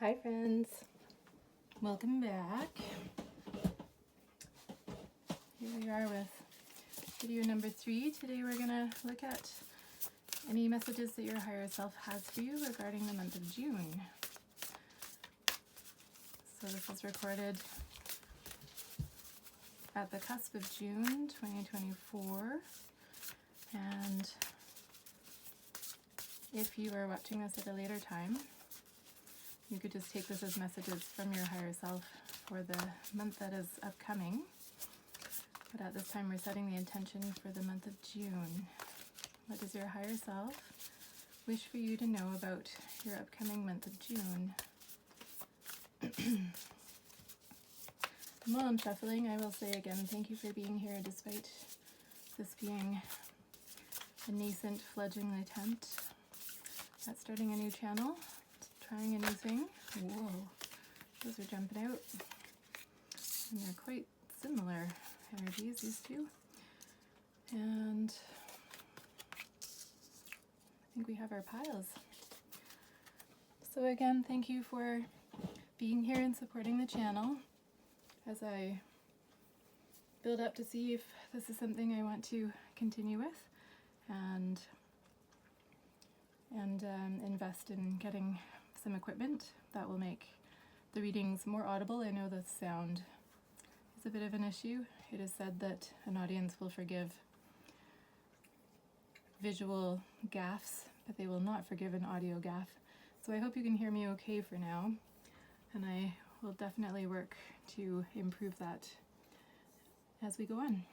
Hi friends, welcome back. Here we are with video number 3. Today we're going to look at any messages that your higher self has for you regarding the month of June. So this was recorded at the cusp of June 2024, and if you are watching this at a later time, you could just take this as messages from your higher self for the month that is upcoming. But at this time, we're setting the intention for the month of June. What does your higher self wish for you to know about your upcoming month of June? While I'm shuffling, I will say again, thank you for being here despite this being a nascent, fledgling attempt at starting a new channel. Trying a new thing. Whoa, those are jumping out. And they're quite similar energies, these two. And I think we have our piles. So again, thank you for being here and supporting the channel as I build up to see if this is something I want to continue with and invest in getting some equipment that will make the readings more audible. I know the sound is a bit of an issue. It is said that an audience will forgive visual gaffes, but they will not forgive an audio gaffe. So I hope you can hear me okay for now, and I will definitely work to improve that as we go on.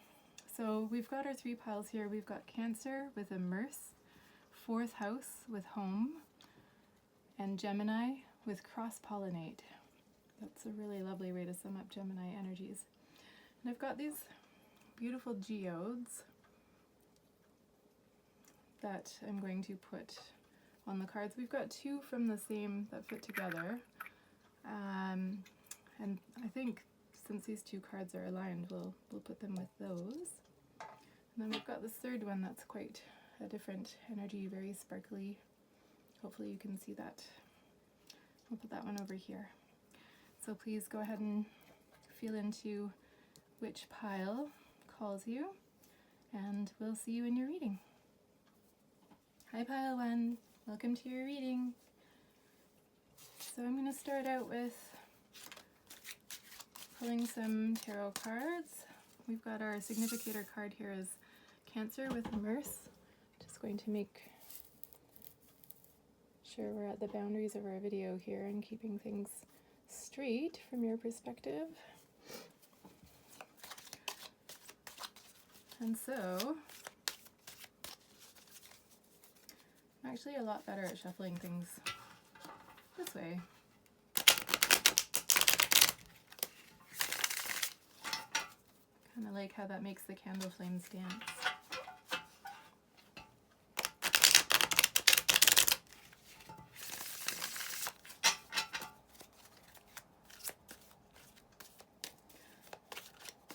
So we've got our 3 piles here. We've got Cancer with Immerse, 4th house with Home, and Gemini with Cross-Pollinate. That's a really lovely way to sum up Gemini energies. And I've got these beautiful geodes that I'm going to put on the cards. We've got 2 from the same that fit together. And I think since these 2 cards are aligned, we'll put them with those. And then we've got this 3rd one that's quite a different energy, very sparkly. Hopefully you can see that. I'll put that one over here. So please go ahead and feel into which pile calls you, and we'll see you in your reading. Hi pile 1, welcome to your reading. So I'm going to start out with pulling some tarot cards. We've got our significator card here is Cancer with Immerse. Just going to make sure we're at the boundaries of our video here and keeping things straight from your perspective. And so, I'm actually a lot better at shuffling things this way. Kind of like how that makes the candle flames dance.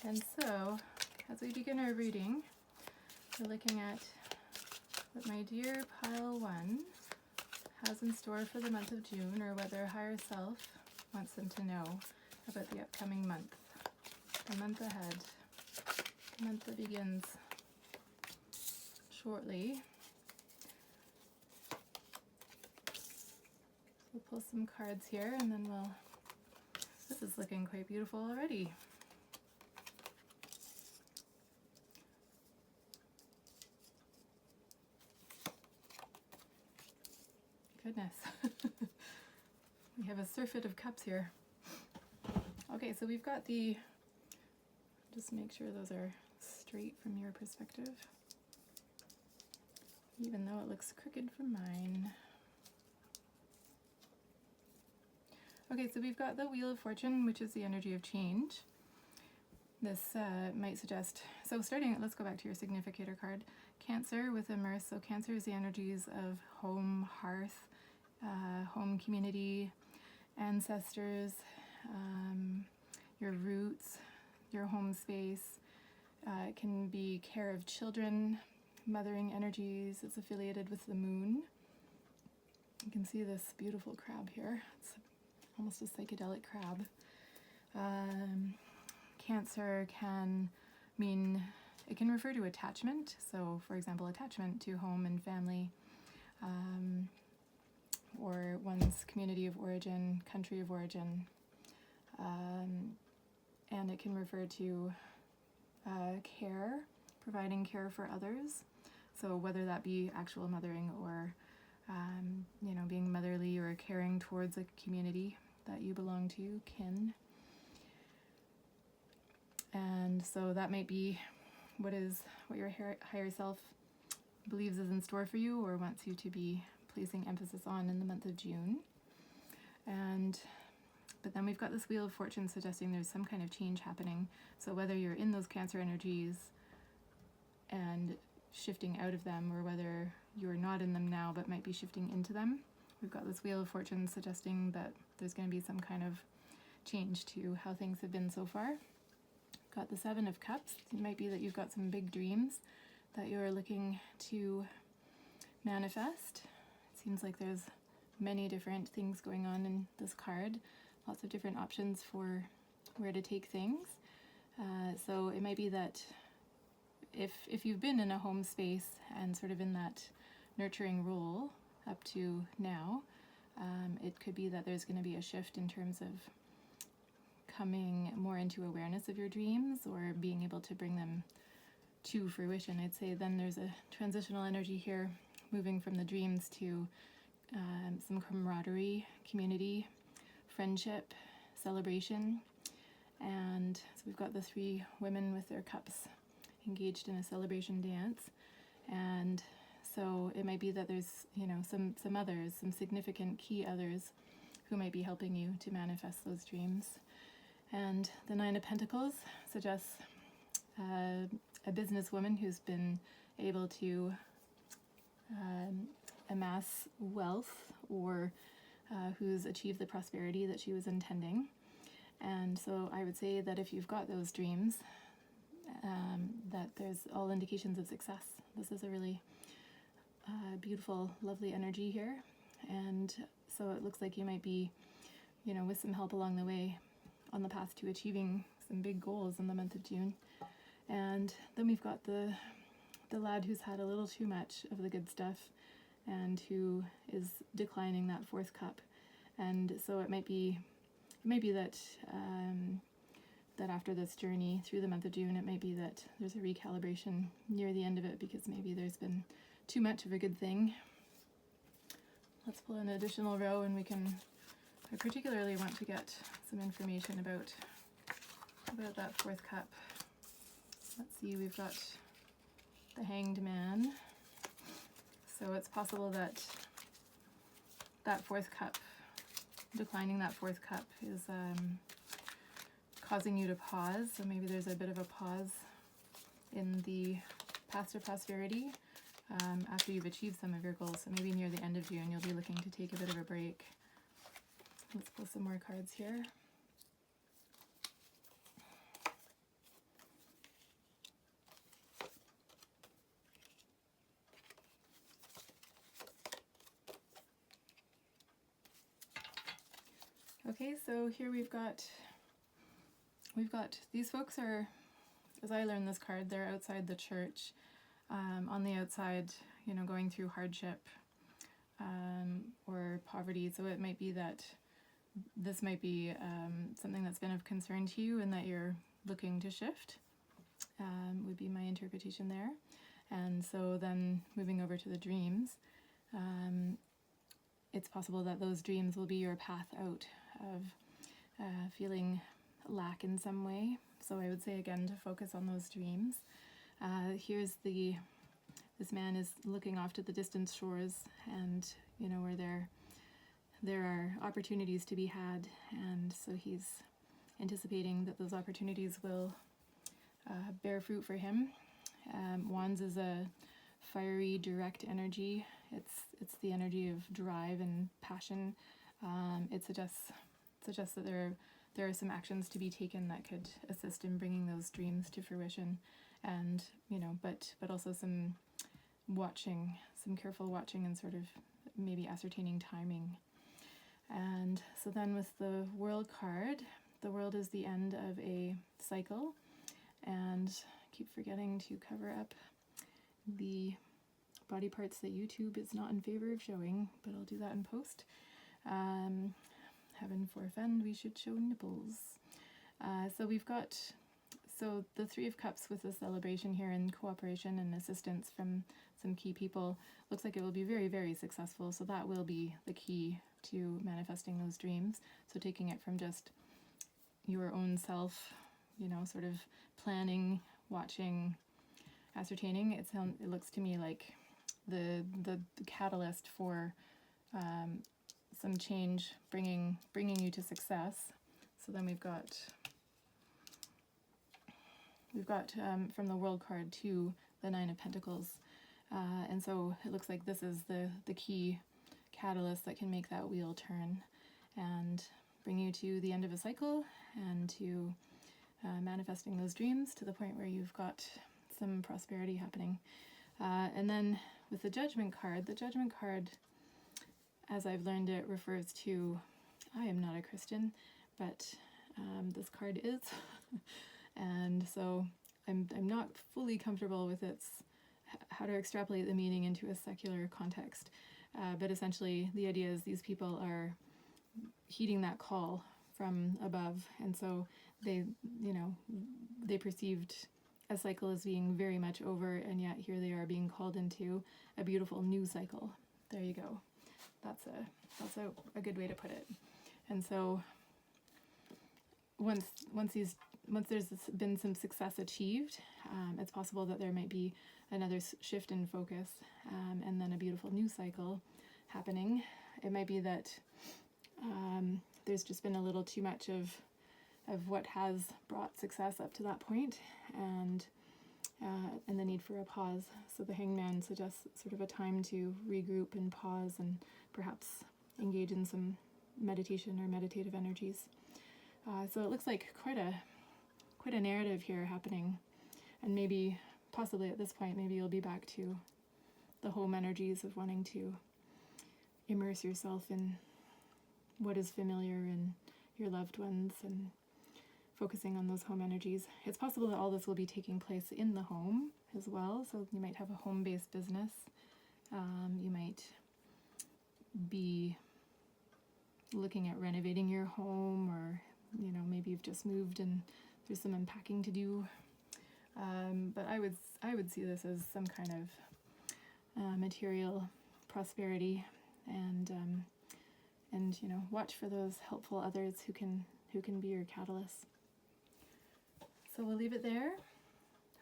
And so, as we begin our reading, we're looking at what my dear pile 1 has in store for the month of June, or whether higher self wants them to know about the upcoming month, the month ahead, the month that begins shortly. We'll pull some cards here, and then this is looking quite beautiful already. Goodness. We have a surfeit of cups here. Okay, so we've got just make sure those are straight from your perspective, even though it looks crooked from mine. Okay, so we've got the Wheel of Fortune, which is the energy of change. This might suggest, so let's go back to your significator card. Cancer with Immerse. So Cancer is the energies of home, hearth, home community, ancestors, your roots, your home space. It can be care of children, mothering energies. It's affiliated with the moon. You can see this beautiful crab here. It's almost a psychedelic crab. Cancer can mean, it can refer to attachment. So for example, attachment to home and family, or one's community of origin, country of origin. And it can refer to care, providing care for others. So whether that be actual mothering or, being motherly or caring towards a community that you belong to, kin. And so that might be what your higher self believes is in store for you or wants you to be placing emphasis on in the month of June. But then we've got this Wheel of Fortune suggesting there's some kind of change happening. So whether you're in those Cancer energies and shifting out of them, or whether you're not in them now but might be shifting into them, we've got this Wheel of Fortune suggesting that there's going to be some kind of change to how things have been so far. Got the Seven of Cups. It might be that you've got some big dreams that you're looking to manifest. It seems like there's many different things going on in this card, lots of different options for where to take things. So it might be that if you've been in a home space and sort of in that nurturing role up to now, it could be that there's going to be a shift in terms of coming more into awareness of your dreams or being able to bring them to fruition. I'd say then there's a transitional energy here, moving from the dreams to some camaraderie, community, friendship, celebration. And so we've got the three women with their cups engaged in a celebration dance. And so it might be that there's, some others, some significant key others who might be helping you to manifest those dreams. And the Nine of Pentacles suggests a businesswoman who's been able to amass wealth, or who's achieved the prosperity that she was intending. And so I would say that if you've got those dreams, that there's all indications of success. This is a really beautiful, lovely energy here. And so it looks like you might be, with some help along the way, on the path to achieving some big goals in the month of June. And then we've got the lad who's had a little too much of the good stuff and who is declining that fourth cup. And so it might be that that after this journey through the month of June, it may be that there's a recalibration near the end of it, because maybe there's been too much of a good thing. Let's pull an additional row, and I particularly want to get some information about that fourth cup. Let's see, we've got the Hanged Man. So it's possible that that fourth cup, declining that fourth cup, is causing you to pause. So maybe there's a bit of a pause in the path to prosperity after you've achieved some of your goals. So maybe near the end of June, you'll be looking to take a bit of a break. Let's pull some more cards here. Okay, so here we've got these folks are, as I learned this card, they're outside the church, on the outside, going through hardship or poverty. So it might be that this might be something that's been of concern to you and that you're looking to shift, would be my interpretation there. And so then moving over to the dreams, it's possible that those dreams will be your path out of feeling lack in some way. So I would say again to focus on those dreams. Here's this man is looking off to the distant shores, and where there are opportunities to be had, and so he's anticipating that those opportunities will bear fruit for him. Wands is a fiery, direct energy. It's the energy of drive and passion. It suggests that there are some actions to be taken that could assist in bringing those dreams to fruition, and but also some careful watching and sort of maybe ascertaining timing. And so then with the World card, the World is the end of a cycle, and I keep forgetting to cover up the body parts that YouTube is not in favor of showing, but I'll do that in post. Heaven forfend, we should show nipples. So we've got, so the Three of Cups with the celebration here and cooperation and assistance from some key people looks like it will be very, very successful. So that will be the key to manifesting those dreams. So taking it from just your own self, you know, sort of planning, watching, ascertaining. It looks to me like the catalyst for some change, bringing you to success. So then we've got from the World card to the Nine of Pentacles, and so it looks like this is the key catalyst that can make that wheel turn and bring you to the end of a cycle and to manifesting those dreams to the point where you've got some prosperity happening. And then with the Judgment card, as I've learned it, refers to, I am not a Christian, but this card is, and so I'm not fully comfortable with how to extrapolate the meaning into a secular context. But essentially, the idea is these people are heeding that call from above, and so they perceived a cycle as being very much over, and yet here they are being called into a beautiful new cycle. There you go. That's a good way to put it. And so once there's been some success achieved, it's possible that there might be another shift in focus, and then a beautiful new cycle happening. It might be that there's just been a little too much of what has brought success up to that point, and the need for a pause. So the Hangman suggests sort of a time to regroup and pause and perhaps engage in some meditation or meditative energies. So it looks like quite a narrative here happening, and maybe possibly at this point maybe you'll be back to the home energies of wanting to immerse yourself in what is familiar and your loved ones and focusing on those home energies. It's possible that all this will be taking place in the home as well, so you might have a home-based business. You might be looking at renovating your home, or maybe you've just moved and there's some unpacking to do. But I would see this as some kind of material prosperity, and watch for those helpful others who can be your catalyst. So we'll leave it there.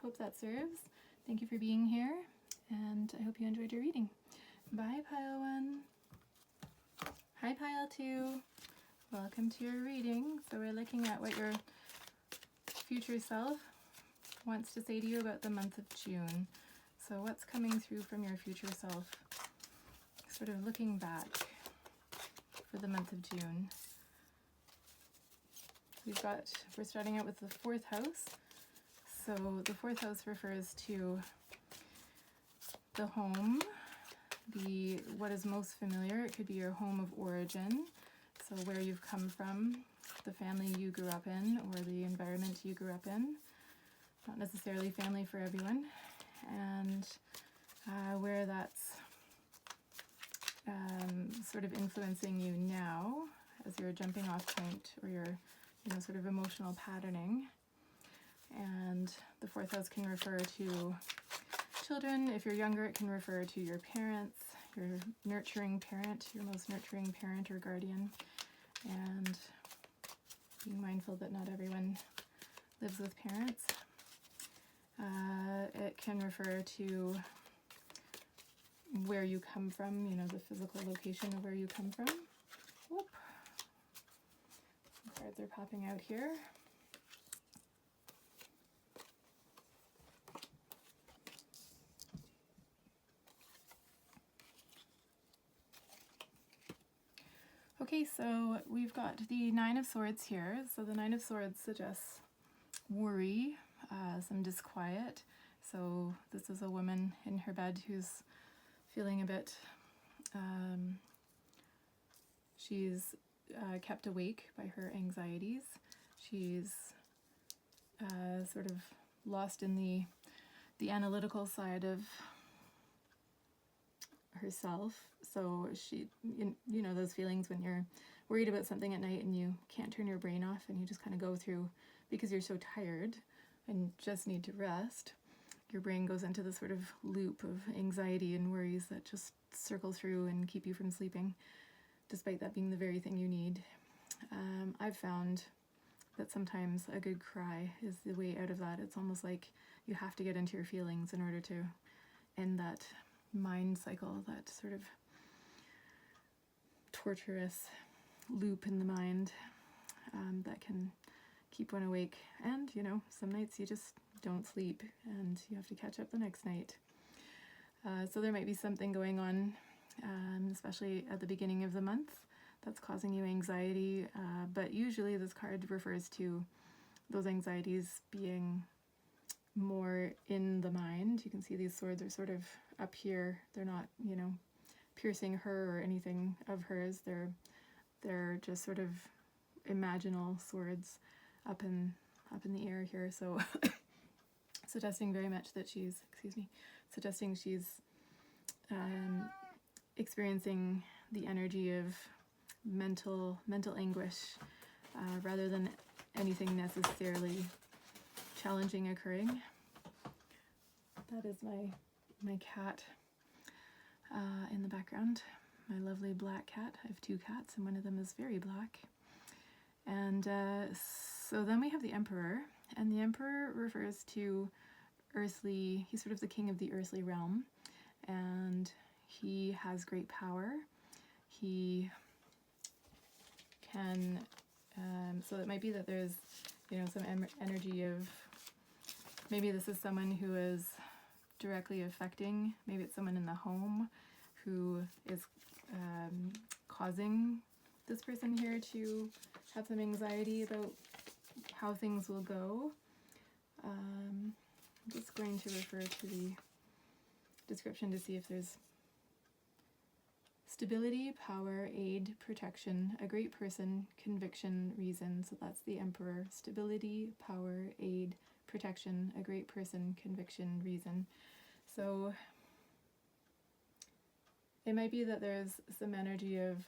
Hope that serves. Thank you for being here, and I hope you enjoyed your reading. Bye, Pile 1. Hi, Pile 2. Welcome to your reading. So we're looking at what your future self wants to say to you about the month of June. So what's coming through from your future self? Sort of looking back for the month of June. We're starting out with the 4th house. So the 4th house refers to the home, what is most familiar. It could be your home of origin, so where you've come from, the family you grew up in, or the environment you grew up in. Not necessarily family for everyone. And where that's sort of influencing you now as your jumping off point, or your sort of emotional patterning. And the 4th house can refer to children. If you're younger, it can refer to your parents, your nurturing parent, your most nurturing parent or guardian. And being mindful that not everyone lives with parents. It can refer to where you come from, the physical location of where you come from. Whoop. Some cards are popping out here. Okay, so we've got the 9 of Swords here. So the 9 of Swords suggests worry, some disquiet. So this is a woman in her bed who's feeling a bit, She's kept awake by her anxieties. She's sort of lost in the analytical side of herself. So she, you know, those feelings when you're worried about something at night and you can't turn your brain off and you just kind of go through because you're so tired and just need to rest. Your brain goes into this sort of loop of anxiety and worries that just circle through and keep you from sleeping, despite that being the very thing you need. I've found that sometimes a good cry is the way out of that. It's almost like you have to get into your feelings in order to end that mind cycle, that sort of torturous loop in the mind that can keep one awake. And, you know, some nights you just don't sleep and you have to catch up the next night. So there might be something going on, especially at the beginning of the month, that's causing you anxiety. But usually this card refers to those anxieties being more in the mind. You can see these swords are sort of up here. They're not, you know, piercing her or anything of hers. They're just sort of imaginal swords up in the air here. So suggesting very much that she's, suggesting she's experiencing the energy of mental anguish rather than anything necessarily challenging occurring. That is my cat in the background, my lovely black cat. I have two cats and one of them is very black. And so then we have the Emperor, and the Emperor refers to earthly, he's sort of the king of the earthly realm, and he has great power. He can, so it might be that there's, you know, some energy of, maybe this is someone who is directly affecting, maybe it's someone in the home who is causing this person here to have some anxiety about how things will go. I'm just going to refer to the description to see if there's stability, power, aid, protection, a great person, conviction, reason. So that's the Emperor. Stability, power, aid, protection, a great person, conviction, reason. So it might be that there's some energy of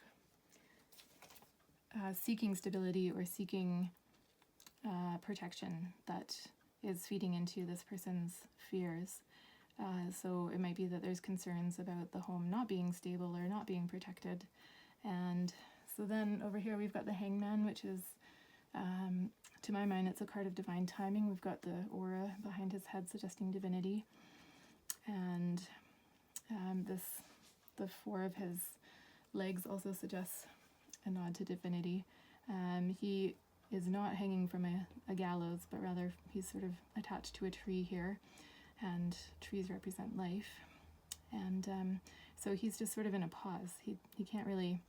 seeking stability or seeking protection that is feeding into this person's fears. So it might be that there's concerns about the home not being stable or not being protected. And so then over here we've got the Hangman, which is, to my mind, it's a card of divine timing. We've got the aura behind his head suggesting divinity. And the four of his legs also suggests a nod to divinity. He is not hanging from a gallows, but rather he's sort of attached to a tree here, and trees represent life. And so he's just sort of in a pause. He can't really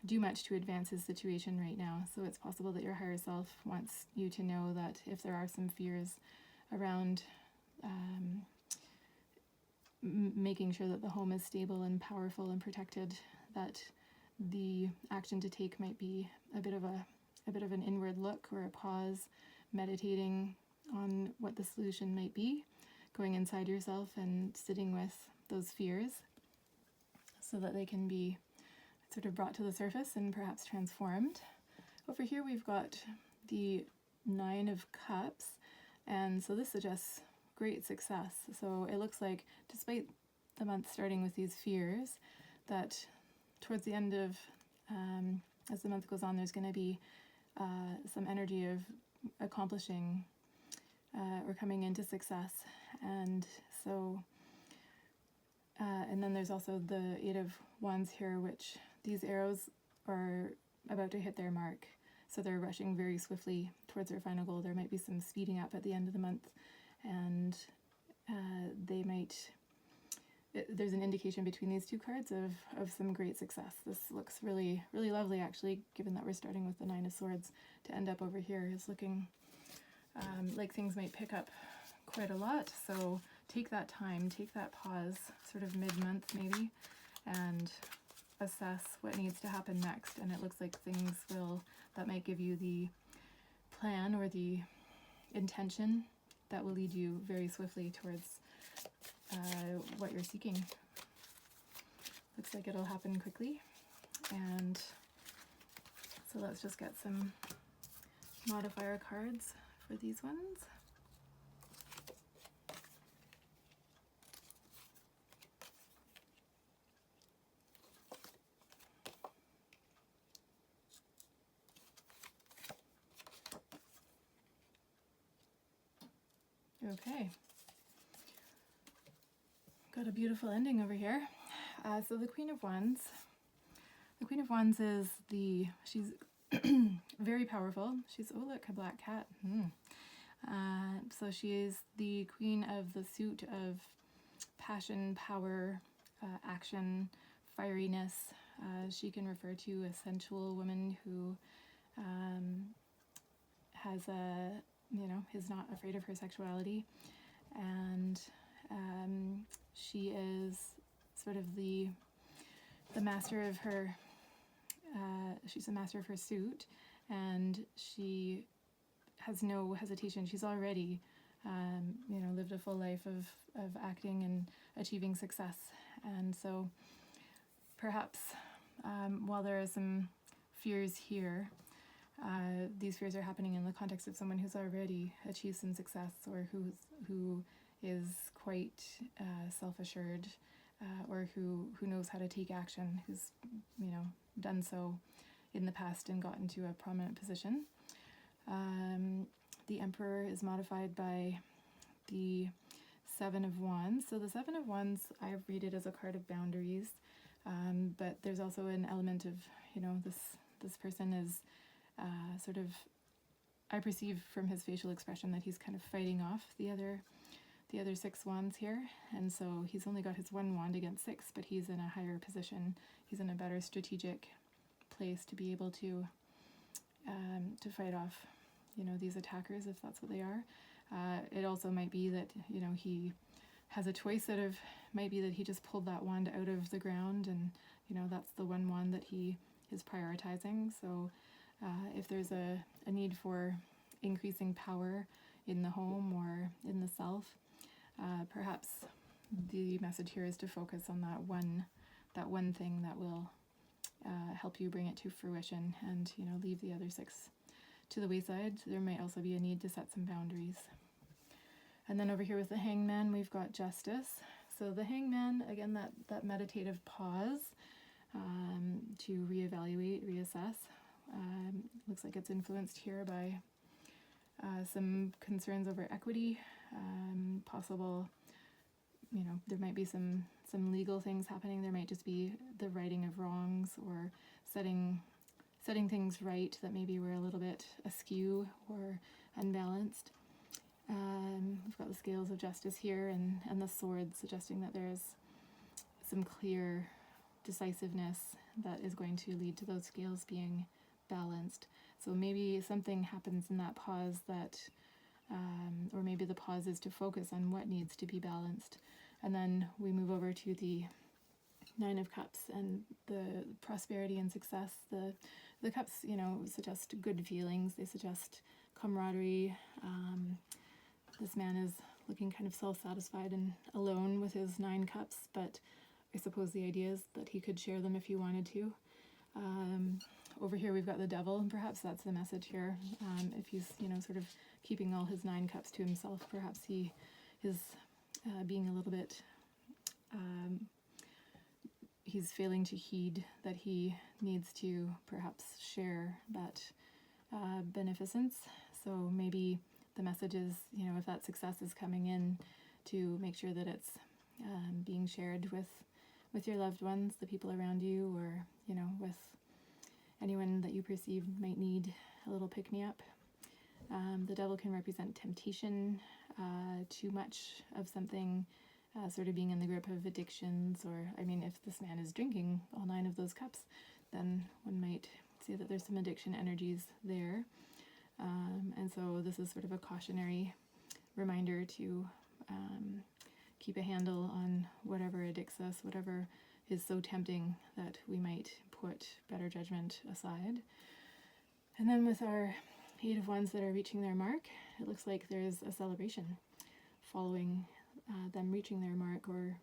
do much to advance his situation right now. So it's possible that your higher self wants you to know that if there are some fears around making sure that the home is stable and powerful and protected, that the action to take might be a bit of an inward look or a pause, meditating on what the solution might be, going inside yourself and sitting with those fears so that they can be sort of brought to the surface and perhaps transformed. Over here we've got the Nine of Cups, and so this suggests great success. So it looks like, despite the month starting with these fears, that towards the end of, as the month goes on, there's going to be some energy of accomplishing or coming into success. And so, and then there's also the Eight of Wands here, which these arrows are about to hit their mark. So they're rushing very swiftly towards their final goal. There might be some speeding up at the end of the month, and they might, there's an indication between these two cards of some great success. This looks really, really lovely, actually, given that we're starting with the Nine of Swords. To end up over here is looking like things might pick up quite a lot. So take that time, take that pause, sort of mid-month maybe, and assess what needs to happen next, and it looks like things that might give you the plan or the intention that will lead you very swiftly towards what you're seeking. Looks like it'll happen quickly, and so let's just get some modifier cards for these ones. Okay, got a beautiful ending over here. So the Queen of Wands. The Queen of Wands is she's very powerful. Oh look, a black cat. So she is the queen of the suit of passion, power, action, fieriness. She can refer to a sensual woman who is not afraid of her sexuality, and she is sort of the master of her. She's a master of her suit, and she has no hesitation. She's already, lived a full life of acting and achieving success, and so perhaps while there are some fears here, these fears are happening in the context of someone who's already achieved some success, or who is quite self-assured, or who knows how to take action, who's done so in the past and gotten to a prominent position. The Emperor is modified by the Seven of Wands. So the Seven of Wands, I read it as a card of boundaries, but there's also an element of this person is sort of, I perceive from his facial expression that he's kind of fighting off the other 6 wands here, and so he's only got his 1 wand against 6, but he's in a higher position. He's in a better strategic place to be able to fight off these attackers, if that's what they are. It also might be that he has a choice might be that he just pulled that wand out of the ground, and that's the 1 wand that he is prioritizing. So if there's a need for increasing power in the home or in the self, perhaps the message here is to focus on that one thing that will help you bring it to fruition, and leave the other 6 to the wayside. There might also be a need to set some boundaries. And then over here with the Hangman, we've got Justice. So the Hangman, again, that meditative pause to reevaluate, reassess. Looks like it's influenced here by some concerns over equity, possible, there might be some legal things happening. There might just be the righting of wrongs, or setting things right that maybe were a little bit askew or unbalanced. We've got the Scales of Justice here, and the Sword, suggesting that there's some clear decisiveness that is going to lead to those scales being balanced. So maybe something happens in that pause that, or maybe the pause is to focus on what needs to be balanced. And then we move over to the 9 of Cups and the prosperity and success. The cups, suggest good feelings. They suggest camaraderie. This man is looking kind of self-satisfied and alone with his 9 cups, but I suppose the idea is that he could share them if he wanted to. Over here we've got the Devil, and perhaps that's the message here. If he's, sort of keeping all his 9 cups to himself, perhaps he is being a little bit, he's failing to heed that he needs to perhaps share that beneficence. So maybe the message is, if that success is coming in, to make sure that it's being shared with your loved ones, the people around you, or, with anyone that you perceive might need a little pick-me-up. The Devil can represent temptation, too much of something, sort of being in the grip of addictions, or, if this man is drinking all 9 of those cups, then one might say that there's some addiction energies there. And so this is sort of a cautionary reminder to keep a handle on whatever addicts us, whatever is so tempting that we might put better judgment aside. And then with our 8 of Wands that are reaching their mark, it looks like there's a celebration following them reaching their mark, or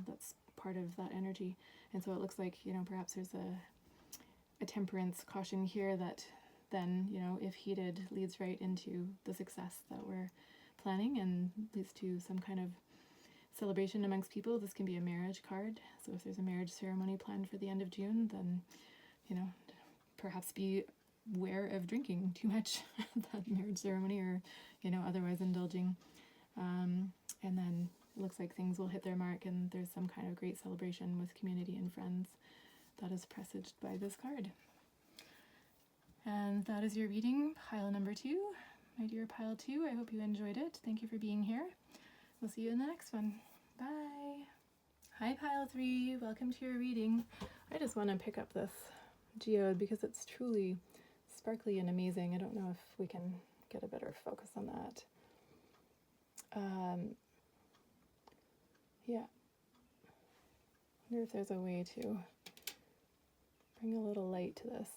that's part of that energy. And so it looks like, perhaps there's a temperance caution here that then, if heeded, leads right into the success that we're planning and leads to some kind of celebration amongst people. This can be a marriage card. So if there's a marriage ceremony planned for the end of June, then, perhaps be aware of drinking too much at that marriage ceremony, or, otherwise indulging. And then it looks like things will hit their mark and there's some kind of great celebration with community and friends that is presaged by this card. And that is your reading, pile number 2. My dear pile 2, I hope you enjoyed it. Thank you for being here. We'll see you in the next one. Bye. Hi pile 3, welcome to your reading. I just want to pick up this geode because it's truly sparkly and amazing. I don't know if we can get a better focus on that. Yeah. I wonder if there's a way to bring a little light to this.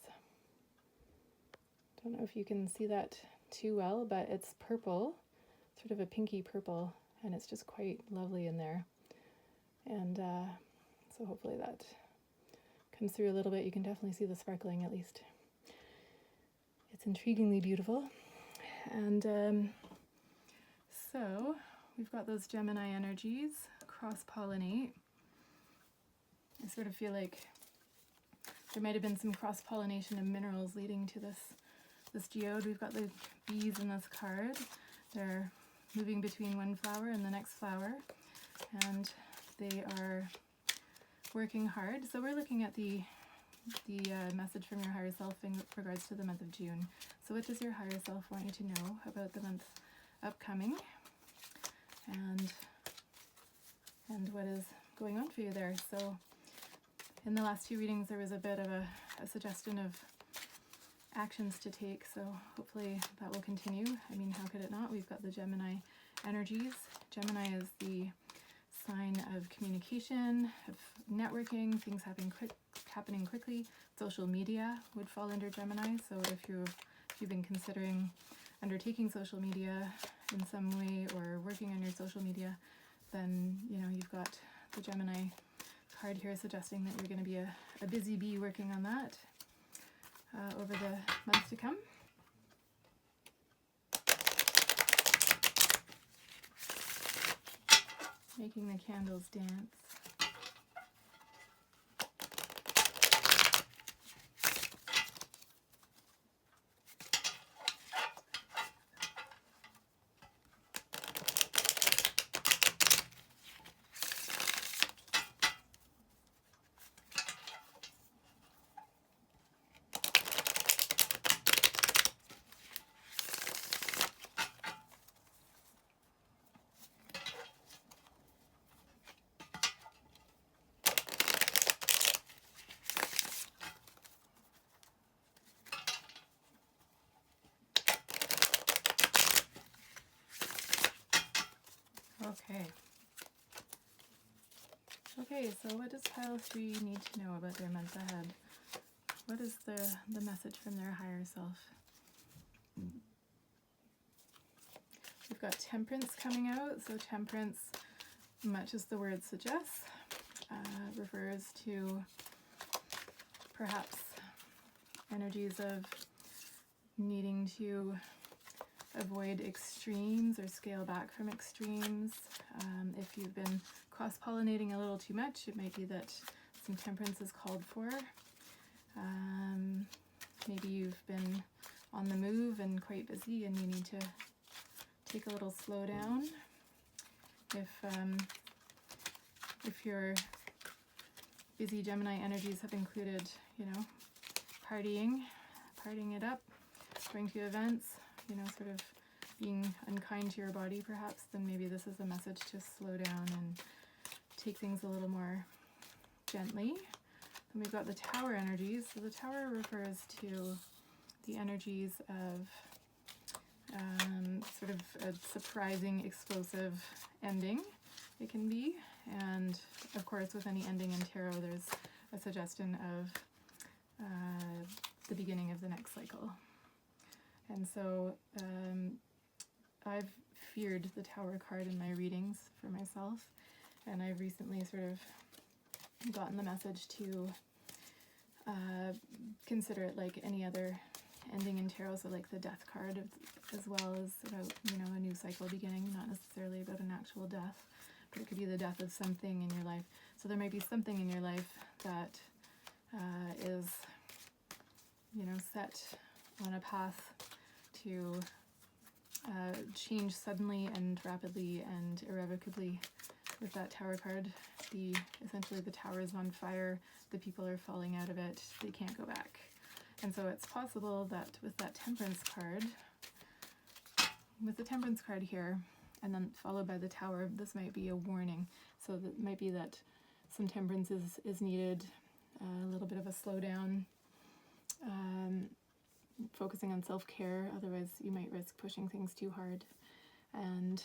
Don't know if you can see that too well, but it's purple, sort of a pinky purple, and it's just quite lovely in there. And so hopefully that comes through a little bit. You can definitely see the sparkling at least. It's intriguingly beautiful. And so we've got those Gemini energies, cross-pollinate. I sort of feel like there might have been some cross-pollination of minerals leading to this geode. We've got the bees in this card. They're moving between one flower and the next flower, and they are working hard. So we're looking at the message from your higher self in regards to the month of June. So what does your higher self want you to know about the month upcoming, and what is going on for you there? So in the last 2 readings there was a bit of a suggestion of actions to take, so hopefully that will continue. I mean, how could it not? We've got the Gemini energies. Gemini is the sign of communication, of networking, things happening quickly. Social media would fall under Gemini, so if you've been considering undertaking social media in some way or working on your social media, then you've got the Gemini card here suggesting that you're going to be a busy bee working on that over the months to come. Making the candles dance. Okay, so what does pile 3 need to know about their month ahead? What is the message from their higher self? We've got temperance coming out. So temperance, much as the word suggests, refers to perhaps energies of needing to avoid extremes or scale back from extremes. If you've been cross-pollinating a little too much, it might be that some temperance is called for. Maybe you've been on the move and quite busy and you need to take a little slow down. If your busy Gemini energies have included, partying it up, going to events, sort of being unkind to your body perhaps, then maybe this is a message to slow down and take things a little more gently. Then we've got the Tower energies. So the Tower refers to the energies of sort of a surprising, explosive ending. It can be. And of course, with any ending in tarot, there's a suggestion of the beginning of the next cycle. And so I've feared the Tower card in my readings for myself, and I've recently sort of gotten the message to consider it like any other ending in tarot, so like the Death card, as well as about, you know, a new cycle beginning, not necessarily about an actual death, but it could be the death of something in your life. So there might be something in your life that is, you know, set on a path to change suddenly and rapidly and irrevocably. With that Tower card, essentially the tower is on fire, the people are falling out of it, they can't go back. And so it's possible that with that Temperance card, with the Temperance card here, and then followed by the Tower, this might be a warning. So that might be that some temperance is needed, a little bit of a slowdown, focusing on self-care, otherwise you might risk pushing things too hard. And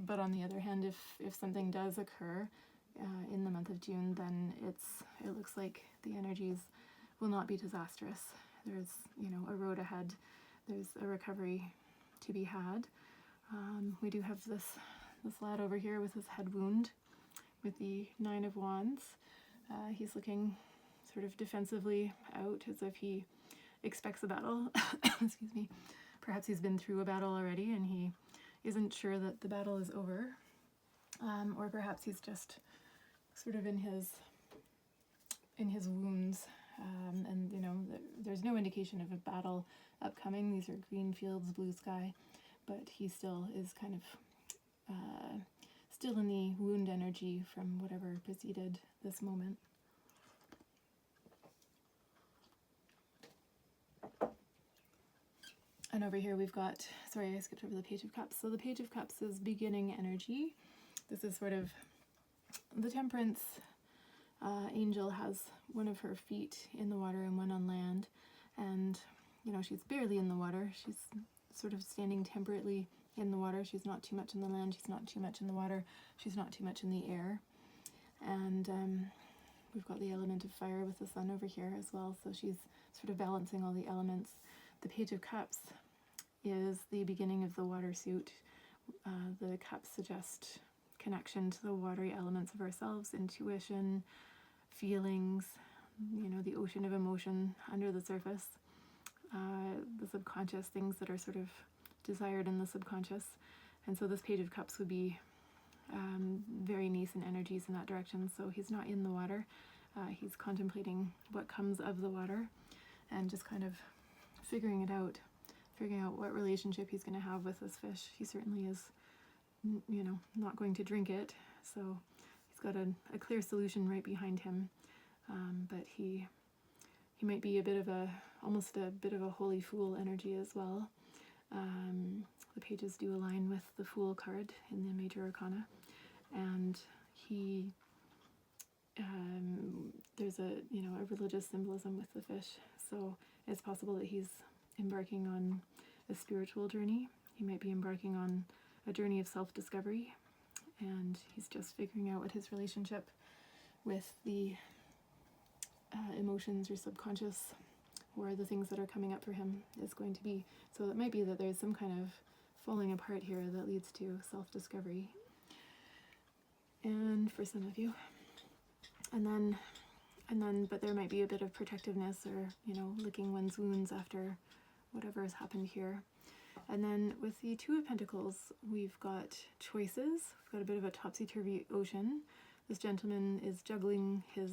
but on the other hand, if something does occur in the month of June, then it looks like the energies will not be disastrous. There's, you know, a road ahead. There's a recovery to be had. We do have this lad over here with his head wound with the Nine of Wands. He's looking sort of defensively out, as if he expects a battle. Excuse me. Perhaps he's been through a battle already and he isn't sure that the battle is over. Or perhaps he's just sort of in his wounds. And, you know, there's no indication of a battle upcoming. These are green fields, blue sky, but he still is kind of still in the wound energy from whatever preceded this moment. And over here we've got, sorry, I skipped over the Page of Cups. So the Page of Cups is beginning energy. This is sort of the Temperance angel has one of her feet in the water and one on land. And, you know, she's barely in the water. She's sort of standing temperately in the water. She's not too much in the land. She's not too much in the water. She's not too much in the air. And we've got the element of fire with the sun over here as well. So she's sort of balancing all the elements. The Page of Cups is the beginning of the water suit. The cups suggest connection to the watery elements of ourselves, intuition, feelings, you know, the ocean of emotion under the surface, the subconscious, things that are sort of desired in the subconscious. And so this Page of Cups would be very nascent energies in that direction. So he's not in the water. He's contemplating what comes of the water and just kind of figuring out what relationship he's going to have with this fish. He certainly is, you know, not going to drink it, so he's got a clear solution right behind him, but he might be almost a bit of a holy fool energy as well. The pages do align with the Fool card in the Major Arcana, and there's a religious symbolism with the fish, so it's possible that he's embarking on a spiritual journey. He might be embarking on a journey of self-discovery, and he's just figuring out what his relationship with the emotions or subconscious or the things that are coming up for him is going to be. So it might be that there's some kind of falling apart here that leads to self-discovery, and for some of you, and then but there might be a bit of protectiveness, or, you know, licking one's wounds after whatever has happened here. And then with the Two of Pentacles, we've got choices. We've got a bit of a topsy-turvy ocean. This gentleman is juggling his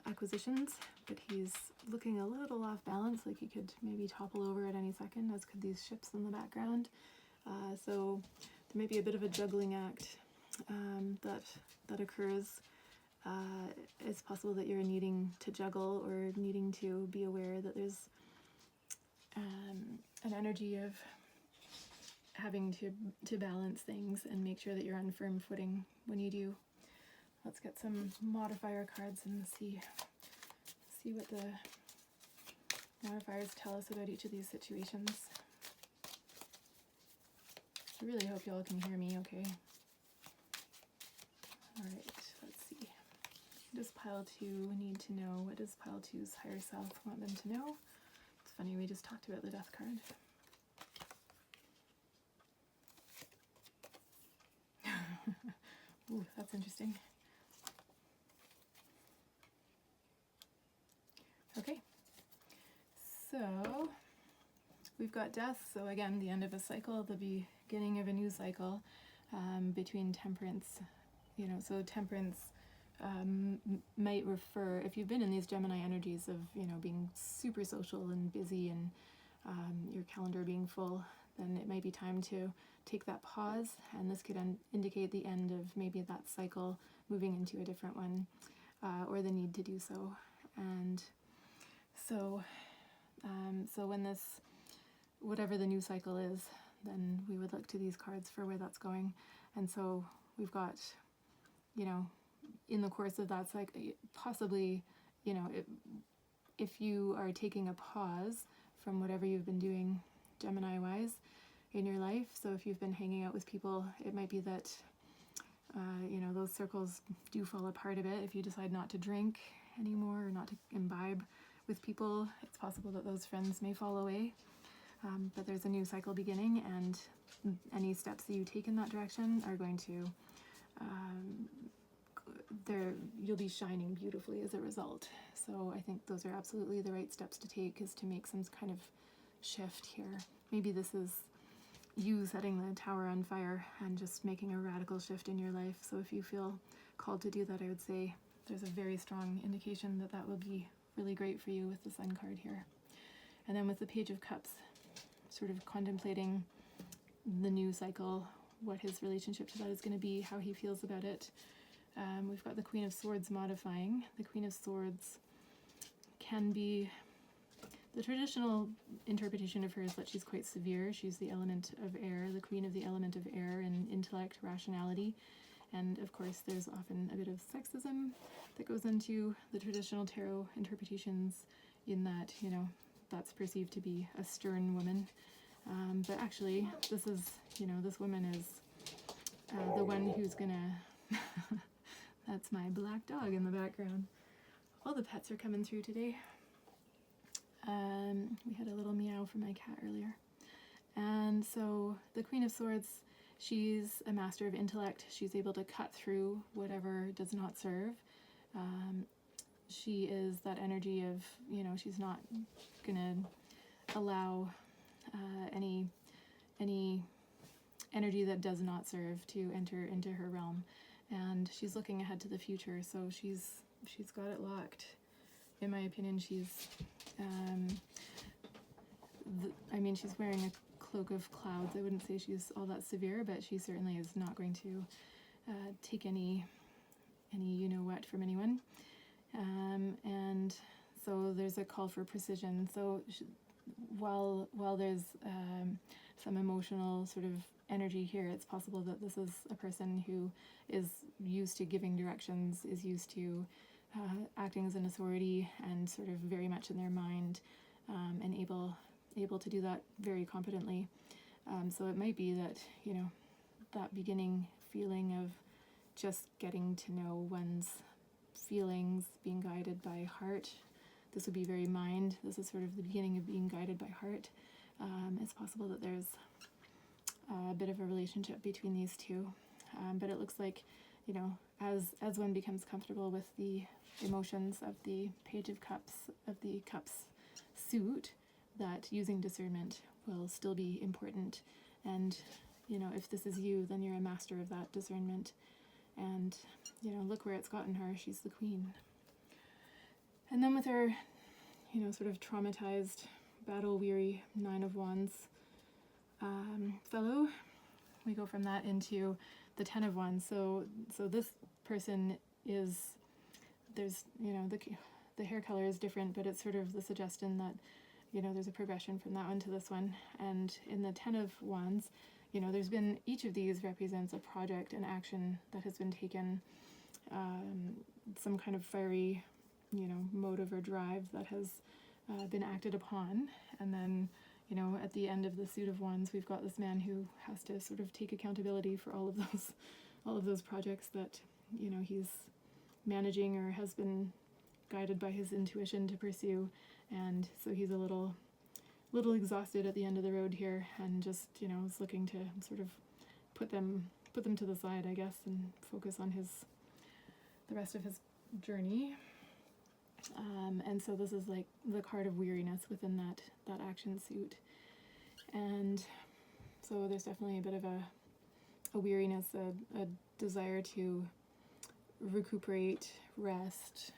acquisitions, but he's looking a little off balance, like he could maybe topple over at any second, as could these ships in the background. So there might be a bit of a juggling act that occurs. It's possible that you're needing to juggle or needing to be aware that there's an energy of having to balance things and make sure that you're on firm footing when you do. Let's get some modifier cards and see what the modifiers tell us about each of these situations. I really hope y'all can hear me okay. What does pile 2 need to know? What does pile 2's higher self want them to know? It's funny, we just talked about the death card. Ooh, that's interesting. Okay, so we've got death, so again, the end of a cycle, the beginning of a new cycle, between temperance, so temperance might refer, if you've been in these Gemini energies of, being super social and busy and your calendar being full, then it might be time to take that pause, and this could indicate the end of maybe that cycle moving into a different one, or the need to do so. And so when this, whatever the new cycle is, then we would look to these cards for where that's going. And so we've got, in the course of that cycle, possibly, if you are taking a pause from whatever you've been doing Gemini-wise in your life, so if you've been hanging out with people, it might be that, those circles do fall apart a bit. If you decide not to drink anymore or not to imbibe with people, it's possible that those friends may fall away. But there's a new cycle beginning, and any steps that you take in that direction are going to, you'll be shining beautifully as a result. So I think those are absolutely the right steps to take, is to make some kind of shift here. Maybe this is you setting the tower on fire and just making a radical shift in your life. So if you feel called to do that, I would say there's a very strong indication that that will be really great for you with the Sun card here. And then with the Page of Cups, sort of contemplating the new cycle, what his relationship to that is going to be, how he feels about it. We've got the Queen of Swords modifying. The Queen of Swords can be, the traditional interpretation of her is that she's quite severe. She's the element of air, the queen of the element of air in intellect, rationality. And of course, there's often a bit of sexism that goes into the traditional tarot interpretations, in that, that's perceived to be a stern woman. But actually, this is, this woman is the one who's gonna, that's my black dog in the background. All the pets are coming through today. We had a little meow from my cat earlier. And so the Queen of Swords, she's a master of intellect. She's able to cut through whatever does not serve. She is that energy of, she's not gonna allow any energy that does not serve to enter into her realm. And she's looking ahead to the future, so she's got it locked. In my opinion, she's she's wearing a cloak of clouds. I wouldn't say she's all that severe, but she certainly is not going to take any what from anyone. And so there's a call for precision. So while there's some emotional sort of energy here, it's possible that this is a person who is used to giving directions, is used to acting as an authority, and sort of very much in their mind, and able to do that very competently. So it might be that, that beginning feeling of just getting to know one's feelings, being guided by heart. This would be very mind. This is sort of the beginning of being guided by heart. It's possible that there's a bit of a relationship between these two. But it looks like, as one becomes comfortable with the emotions of the Page of Cups, of the Cups suit, that using discernment will still be important. And, if this is you, then you're a master of that discernment. And, look where it's gotten her. She's the queen. And then with her, sort of traumatized, battle-weary Nine of Wands fellow, we go from that into the Ten of Wands. So this person is, there's, the hair color is different, but it's sort of the suggestion that, there's a progression from that one to this one. And in the Ten of Wands, there's been, each of these represents a project, an action that has been taken, some kind of fiery, motive or drive that has been acted upon. And then, at the end of the Suit of Wands, we've got this man who has to sort of take accountability for all of those projects that, managing or has been guided by his intuition to pursue, and so he's a little exhausted at the end of the road here, and just, you know, is looking to sort of put them to the side, I guess, and focus on the rest of his journey. And so this is like the card of weariness within that action suit. And so there's definitely a bit of a weariness, a desire to recuperate, rest,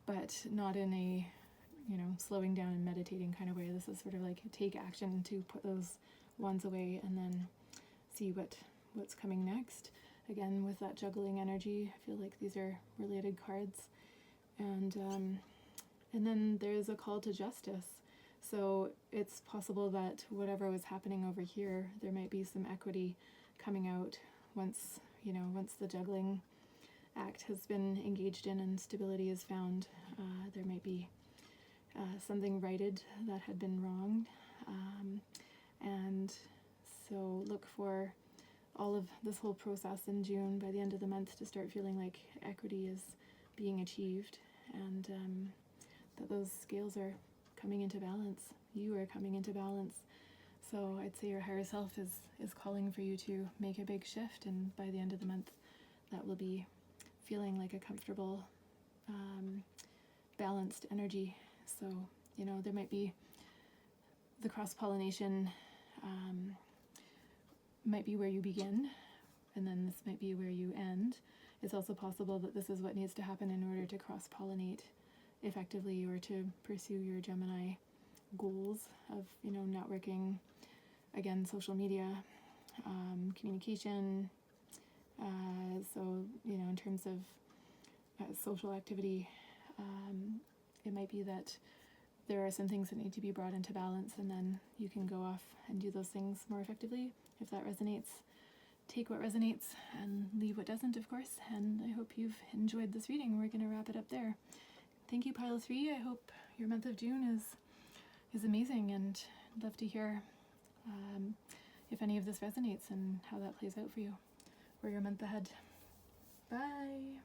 but not in a, you know, slowing down and meditating kind of way. This is sort of like take action to put those wands away and then see what's coming next. Again, with that juggling energy, I feel like these are related cards. And then there's a call to justice. So it's possible that whatever was happening over here, there might be some equity coming out once the juggling act has been engaged in and stability is found. There might be something righted that had been wronged. And so look for all of this whole process in June, by the end of the month, to start feeling like equity is being achieved, and that those scales are coming into balance. You are coming into balance. So I'd say your higher self is calling for you to make a big shift, and by the end of the month, that will be feeling like a comfortable, balanced energy. So, you know, there might be the cross-pollination might be where you begin, and then this might be where you end. It's also possible that this is what needs to happen in order to cross-pollinate effectively, or to pursue your Gemini goals of, you know, networking, again, social media, communication. So, you know, in terms of social activity, it might be that there are some things that need to be brought into balance, and then you can go off and do those things more effectively. If that resonates, take what resonates and leave what doesn't, of course. And I hope you've enjoyed this reading. We're going to wrap it up there. Thank you, Pile 3. I hope your month of June is amazing, and I'd love to hear if any of this resonates and how that plays out for you or your month ahead. Bye!